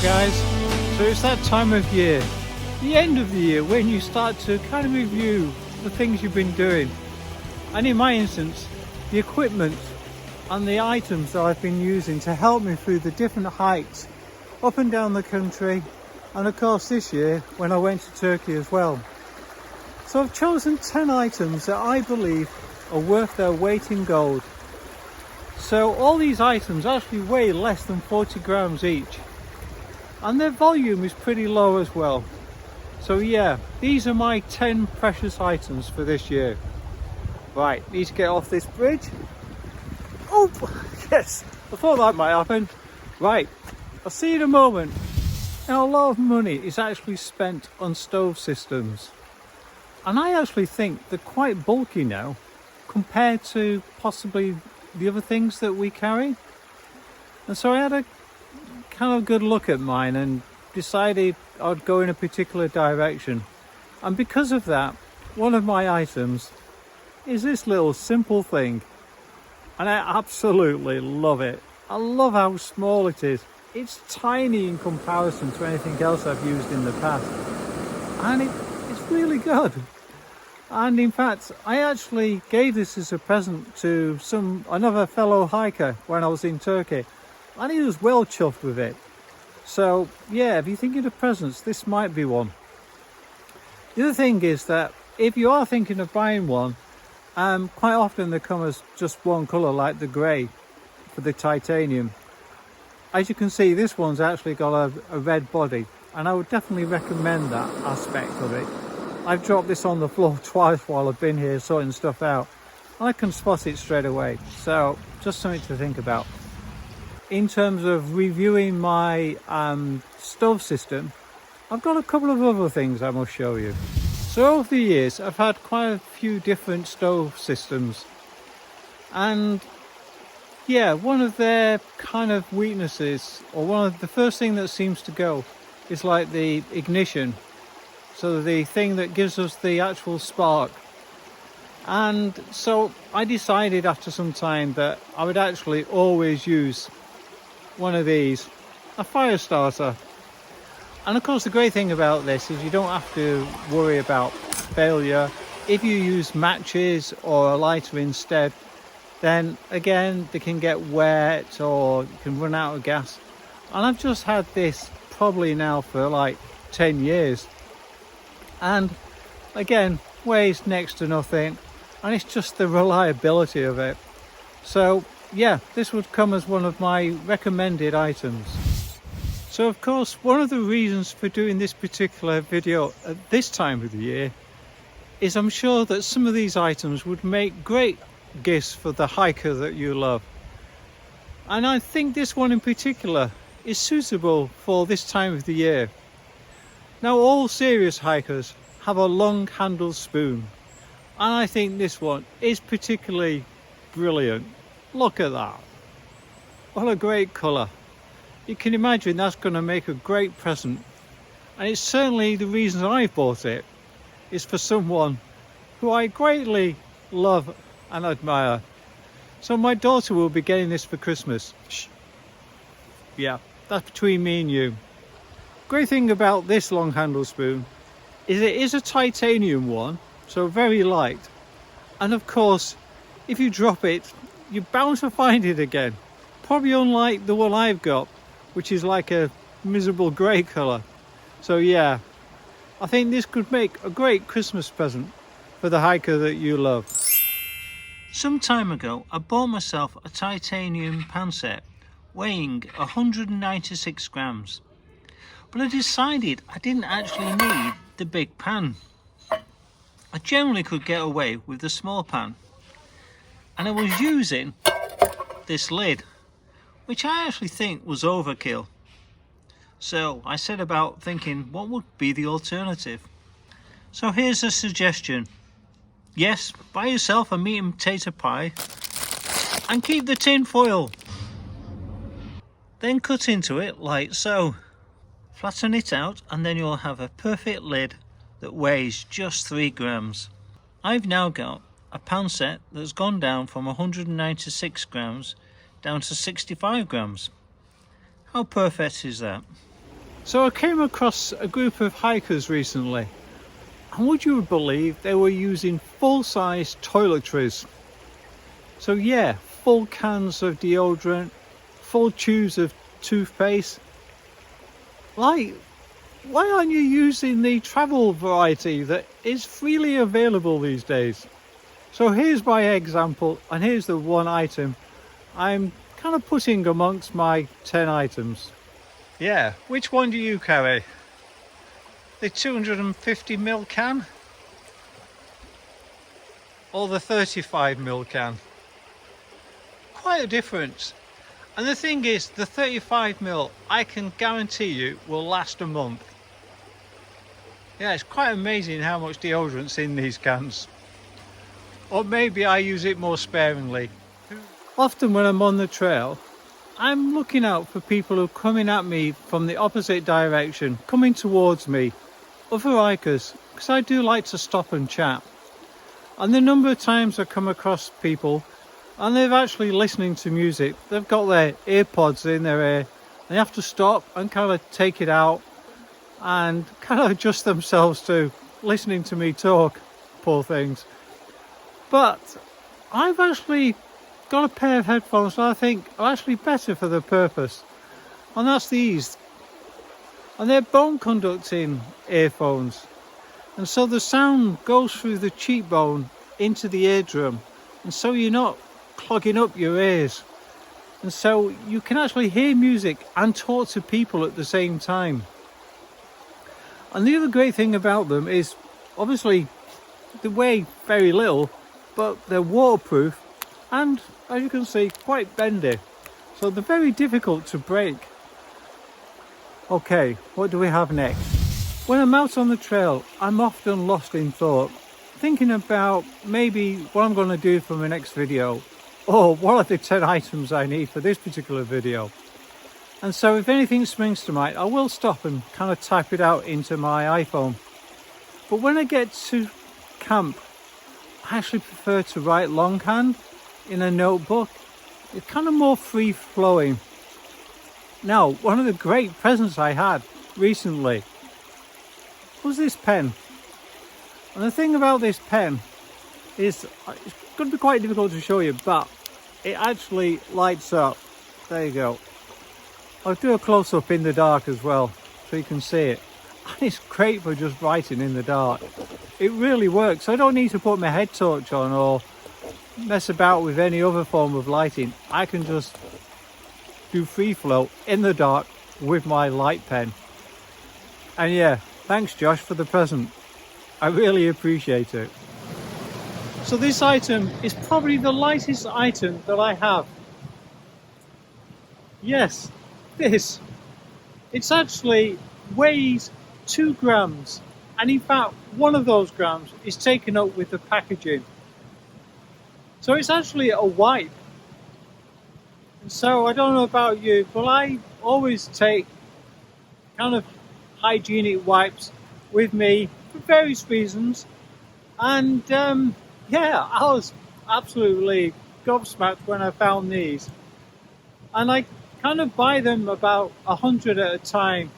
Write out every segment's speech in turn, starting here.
guys. So it's that time of year, the end of the year, when you start to kind of review the things you've been doing. And in my instance, the equipment and the items that I've been using to help me through the different hikes up and down the country, and of course this year when I went to Turkey as well. So I've chosen 10 items that I believe are worth their weight in gold. So all these items actually weigh less than 40 grams each, and their volume is pretty low as well. So yeah, these are my 10 precious items for this year. Right, need to get off this bridge. Oh yes, I thought that might happen. Right, I'll see you in a moment. Now, a lot of money is actually spent on stove systems, and I actually think they're quite bulky now compared to possibly the other things that we carry. And so I had a kind of good look at mine and decided I'd go in a particular direction. And because of that, one of my items is this little simple thing, and I absolutely love it. I love how small it is. It's tiny in comparison to anything else I've used in the past, and it's really good. And in fact, I actually gave this as a present to another fellow hiker when I was in Turkey, and he was well chuffed with it. So yeah, if you're thinking of presents, this might be one. The other thing is that if you are thinking of buying one, quite often they come as just one colour, like the grey for the titanium. As you can see, this one's actually got a red body, and I would definitely recommend that aspect of it. I've dropped this on the floor twice while I've been here sorting stuff out, and I can spot it straight away. So just something to think about. In terms of reviewing my stove system, I've got a couple of other things I must show you. So over the years, I've had quite a few different stove systems, and yeah, one of their kind of weaknesses, or one of the first thing that seems to go, is like the ignition. So the thing that gives us the actual spark. And so I decided after some time that I would actually always use one of these, a fire starter. And of course the great thing about this is you don't have to worry about failure. If you use matches or a lighter instead, then again they can get wet or you can run out of gas. And I've just had this probably now for like 10 years. And again, weighs next to nothing, and it's just the reliability of it. So yeah, this would come as one of my recommended items. So of course, one of the reasons for doing this particular video at this time of the year is I'm sure that some of these items would make great gifts for the hiker that you love. And I think this one in particular is suitable for this time of the year. Now, all serious hikers have a long handled spoon, and I think this one is particularly brilliant. Look at that. What a great colour. You can imagine that's going to make a great present, and it's certainly the reason I bought it is for someone who I greatly love and admire. So my daughter will be getting this for Christmas. Shh. Yeah, that's between me and you. Great thing about this long handle spoon is it is a titanium one, so very light, and of course if you drop it you're bound to find it again, probably unlike the one I've got, which is like a miserable grey colour. So yeah, I think this could make a great Christmas present for the hiker that you love. Some time ago I bought myself a titanium pan set weighing 196 grams. But I decided I didn't actually need the big pan. I generally could get away with the small pan. And I was using this lid, which I actually think was overkill. So I set about thinking what would be the alternative. So here's a suggestion. Yes, buy yourself a meat and potato pie and keep the tin foil. Then cut into it like so. Flatten it out, and then you'll have a perfect lid that weighs just 3 grams. I've now got a pan set that's gone down from 196 grams down to 65 grams. How perfect is that? So I came across a group of hikers recently, and would you believe they were using full-size toiletries? So yeah, full cans of deodorant, full tubes of toothpaste. Like, why aren't you using the travel variety that is freely available these days? So here's my example, and here's the one item I'm kind of putting amongst my 10 items. Yeah, which one do you carry? The 250ml can? Or the 35ml can? Quite a difference. And the thing is, the 35ml, I can guarantee you, will last a month. Yeah, it's quite amazing how much deodorant's in these cans. Or maybe I use it more sparingly. Often when I'm on the trail, I'm looking out for people who are coming at me from the opposite direction, coming towards me, other hikers, because I do like to stop and chat. And the number of times I come across people and they're actually listening to music, they've got their earpods in their ear, they have to stop and kind of take it out and kind of adjust themselves to listening to me talk, poor things. But I've actually got a pair of headphones that I think are actually better for the purpose, and that's these. And they're bone conducting earphones, and so the sound goes through the cheekbone into the eardrum, and so you're not clogging up your ears, and so you can actually hear music and talk to people at the same time. And the other great thing about them is obviously they weigh very little, but they're waterproof and, as you can see, quite bendy, so they're very difficult to break. Okay, what do we have next? When I'm out on the trail, I'm often lost in thought, thinking about maybe what I'm going to do for my next video, or what are the 10 items I need for this particular video. And so if anything springs to mind, I will stop and kind of type it out into my iPhone. But when I get to camp, I actually prefer to write longhand in a notebook. It's kind of more free-flowing. Now, one of the great presents I had recently was this pen. And the thing about this pen is, it's going to be quite difficult to show you, but it actually lights up. There you go. I'll do a close-up in the dark as well, so you can see it. And it's great for just writing in the dark. It really works. I don't need to put my head torch on or mess about with any other form of lighting. I can just do free flow in the dark with my light pen. And yeah, thanks Josh for the present. I really appreciate it. So this item is probably the lightest item that I have. Yes, this. It's actually weighs 2 grams, and in fact one of those grams is taken up with the packaging. So it's actually a wipe. And so I don't know about you, but I always take kind of hygienic wipes with me for various reasons. And yeah, I was absolutely gobsmacked when I found these. And I kind of buy them about 100 at a time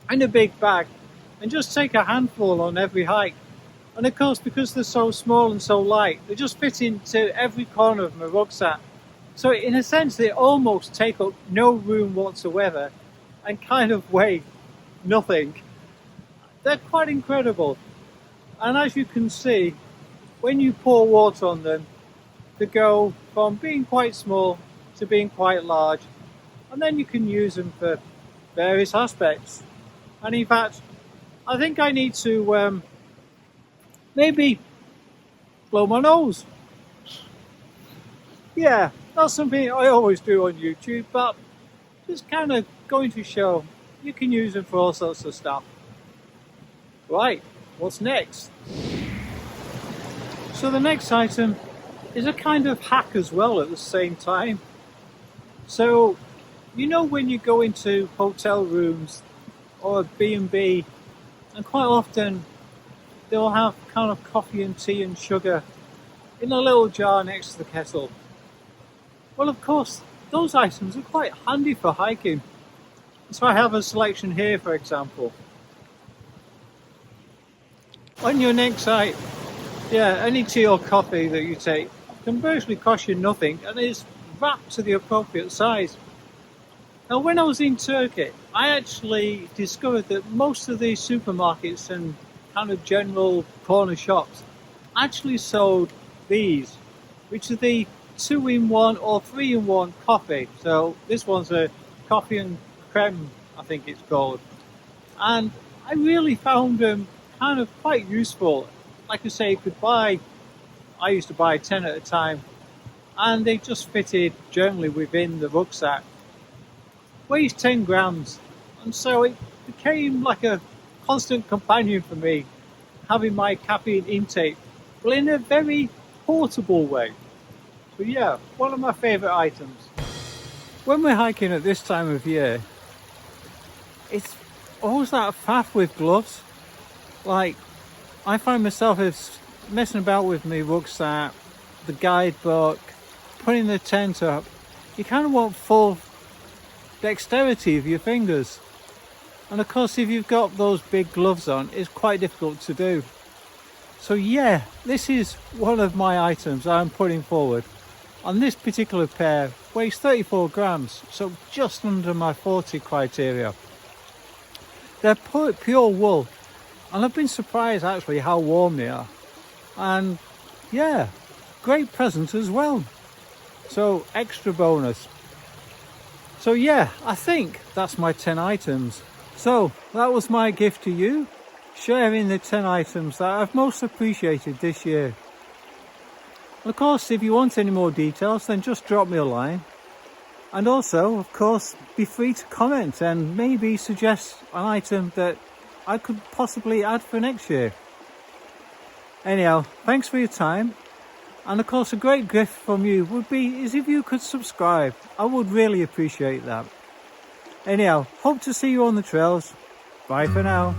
in a big bag and just take a handful on every hike. And of course, because they're so small and so light, they just fit into every corner of my rucksack. So in a sense, they almost take up no room whatsoever and kind of weigh nothing. They're quite incredible. And as you can see, when you pour water on them, they go from being quite small to being quite large. And then you can use them for various aspects. And in fact, I think I need to maybe blow my nose. Yeah, that's something I always do on YouTube, but just kind of going to show you can use them for all sorts of stuff. Right, what's next? So the next item is a kind of hack as well at the same time. So, you know when you go into hotel rooms or a B&B, and quite often they'll have kind of coffee and tea and sugar in a little jar next to the kettle. Well, of course, those items are quite handy for hiking. So I have a selection here, for example. On your next site, yeah, any tea or coffee that you take can virtually cost you nothing and is wrapped to the appropriate size. Now, when I was in Turkey, I actually discovered that most of these supermarkets and kind of general corner shops actually sold these, which are the 2-in-1 or 3-in-1 coffee. So this one's a coffee and creme, I think it's called. And I really found them kind of quite useful. Like I say, I used to buy 10 at a time, and they just fitted generally within the rucksack. Weighs 10 grams, and so it became like a constant companion for me, having my caffeine intake, but in a very portable way. So yeah, one of my favourite items. When we're hiking at this time of year, it's always that faff with gloves. Like, I find myself messing about with my rucksack, the guidebook, putting the tent up. You kind of want full dexterity of your fingers. And of course, if you've got those big gloves on, it's quite difficult to do. So yeah, this is one of my items I'm putting forward. On this particular pair, weighs 34 grams, so just under my 40 criteria. They're pure wool, and I've been surprised actually how warm they are. And yeah, great present as well. So extra bonus. So yeah, I think that's my 10 items. So that was my gift to you, sharing the 10 items that I've most appreciated this year. Of course, if you want any more details, then just drop me a line. And also, of course, be free to comment and maybe suggest an item that I could possibly add for next year. Anyhow, thanks for your time. And of course, a great gift from you would be is if you could subscribe. I would really appreciate that. Anyhow, hope to see you on the trails. Bye for now.